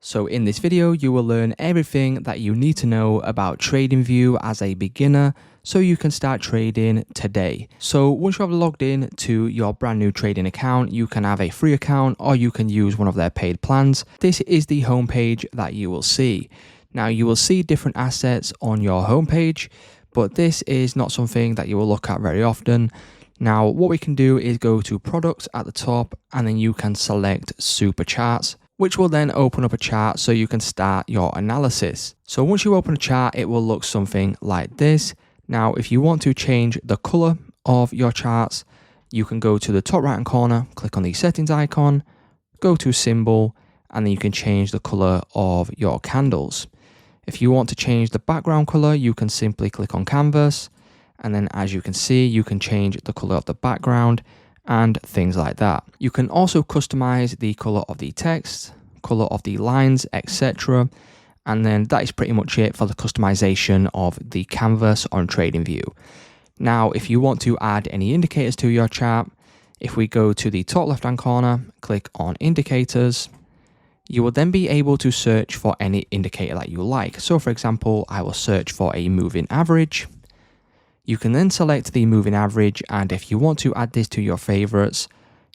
So in this video, you will learn everything that you need to know about TradingView as a beginner so you can start trading today. So once you have logged in to your brand new trading account, you can have a free account or you can use one of their paid plans. This is the homepage that you will see. Now you will see different assets on your homepage, but this is not something that you will look at very often. Now what we can do is go to products at the top and then you can select super charts, which will then open up a chart so you can start your analysis. So once you open a chart, it will look something like this. Now, if you want to change the color of your charts, you can go to the top right hand corner, click on the settings icon, go to symbol, and then you can change the color of your candles. If you want to change the background color, you can simply click on canvas. And then as you can see, you can change the color of the background and things like that. You can also customize the color of the text, color of the lines, etc. And then that is pretty much it for the customization of the canvas on TradingView. Now, if you want to add any indicators to your chart, if we go to the top left hand corner, click on indicators, you will then be able to search for any indicator that you like. So for example, I will search for a moving average. You can then select the moving average, and if you want to add this to your favorites,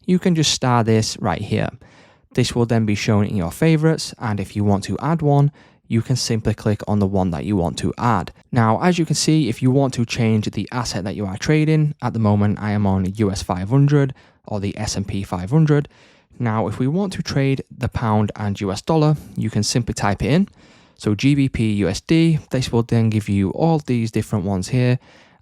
you can just star this right here. This will then be shown in your favorites, and if you want to add one, you can simply click on the one that you want to add. Now, as you can see, if you want to change the asset that you are trading, at the moment I am on US 500 or the S&P 500. Now, if we want to trade the pound and US dollar, you can simply type it in. So GBP USD, this will then give you all these different ones here,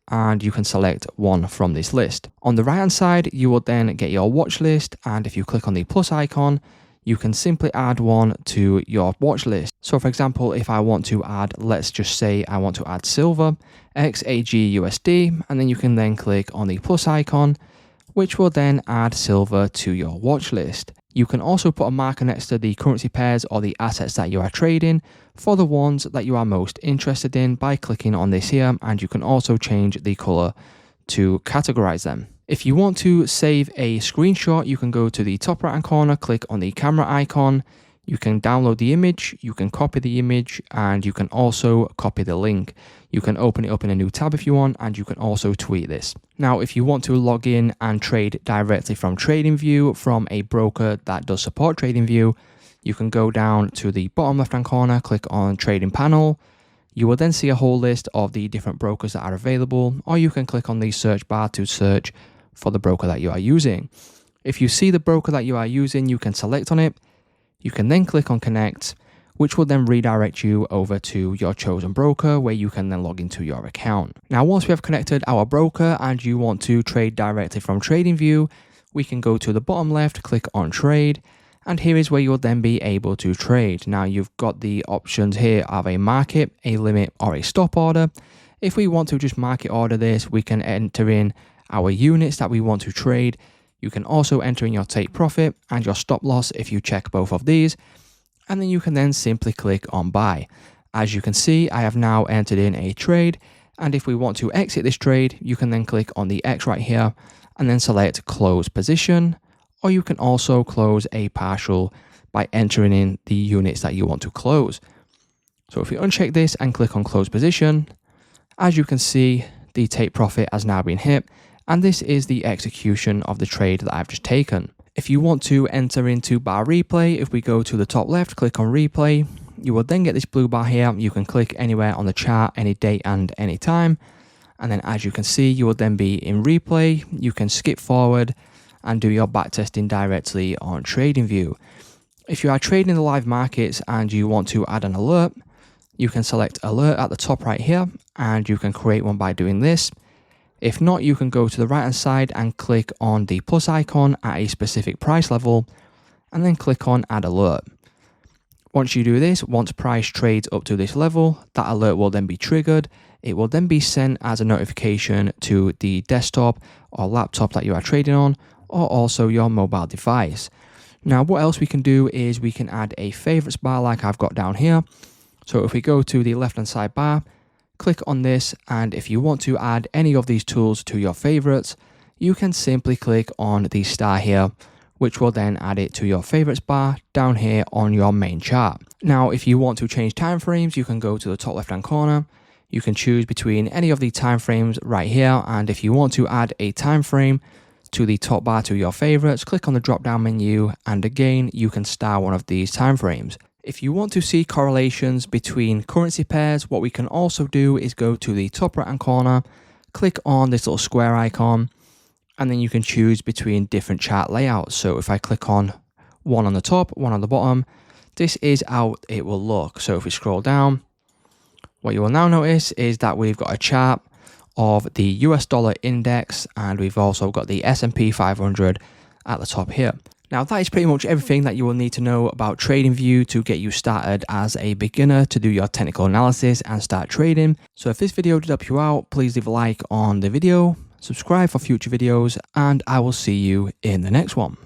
and you can select one from this list. On the right hand side, you will then get your watch list, and if you click on the plus icon, you can simply add one to your watch list. So for example, if I want to add, let's just say I want to add silver, XAGUSD, and then you can then click on the plus icon, which will then add silver to your watch list. You can also put a marker next to the currency pairs or the assets that you are trading for the ones that you are most interested in by clicking on this here, and you can also change the color to categorize them. If you want to save a screenshot, you can go to the top right hand corner, click on the camera icon. You can download the image, you can copy the image, and you can also copy the link. You can open it up in a new tab if you want, and you can also tweet this. Now, if you want to log in and trade directly from TradingView from a broker that does support TradingView, you can go down to the bottom left-hand corner, click on Trading Panel. You will then see a whole list of the different brokers that are available, or you can click on the search bar to search for the broker that you are using. If you see the broker that you are using, you can select on it. You can then click on Connect, which will then redirect you over to your chosen broker where you can then log into your account. Now, once we have connected our broker and you want to trade directly from TradingView, we can go to the bottom left, click on Trade, and here is where you'll then be able to trade. Now, you've got the options here of a market, a limit, or a stop order. If we want to just market order this, we can enter in our units that we want to trade. You can also enter in your take profit and your stop loss if you check both of these, and then you can then simply click on buy. As you can see, I have now entered in a trade, and if we want to exit this trade, you can then click on the X right here and then select close position, or you can also close a partial by entering in the units that you want to close. So if you uncheck this and click on close position, as you can see, the take profit has now been hit, and this is the execution of the trade that I've just taken. If you want to enter into bar replay, if we go to the top left, click on replay, you will then get this blue bar here. You can click anywhere on the chart, any date and any time. And then as you can see, you will then be in replay. You can skip forward and do your backtesting directly on TradingView. If you are trading the live markets and you want to add an alert, you can select alert at the top right here, and you can create one by doing this. If not, you can go to the right hand side and click on the plus icon at a specific price level and then click on add alert. Once you do this, once price trades up to this level, that alert will then be triggered. It will then be sent as a notification to the desktop or laptop that you are trading on, or also your mobile device. Now, what else we can do is we can add a favorites bar like I've got down here. So if we go to the left hand side bar, click on this, and if you want to add any of these tools to your favorites, you can simply click on the star here, which will then add it to your favorites bar down here on your main chart. Now, if you want to change time frames, you can go to the top left hand corner. You can choose between any of the time frames right here. And if you want to add a time frame to the top bar to your favorites, click on the drop down menu. And again, you can star one of these time frames. If you want to see correlations between currency pairs, what we can also do is go to the top right hand corner, click on this little square icon, and then you can choose between different chart layouts. So if I click on one on the top, one on the bottom, this is how it will look. So if we scroll down, what you will now notice is that we've got a chart of the US dollar index, and we've also got the S&P 500 at the top here. Now that is pretty much everything that you will need to know about TradingView to get you started as a beginner to do your technical analysis and start trading. So if this video did help you out, please leave a like on the video, subscribe for future videos, and I will see you in the next one.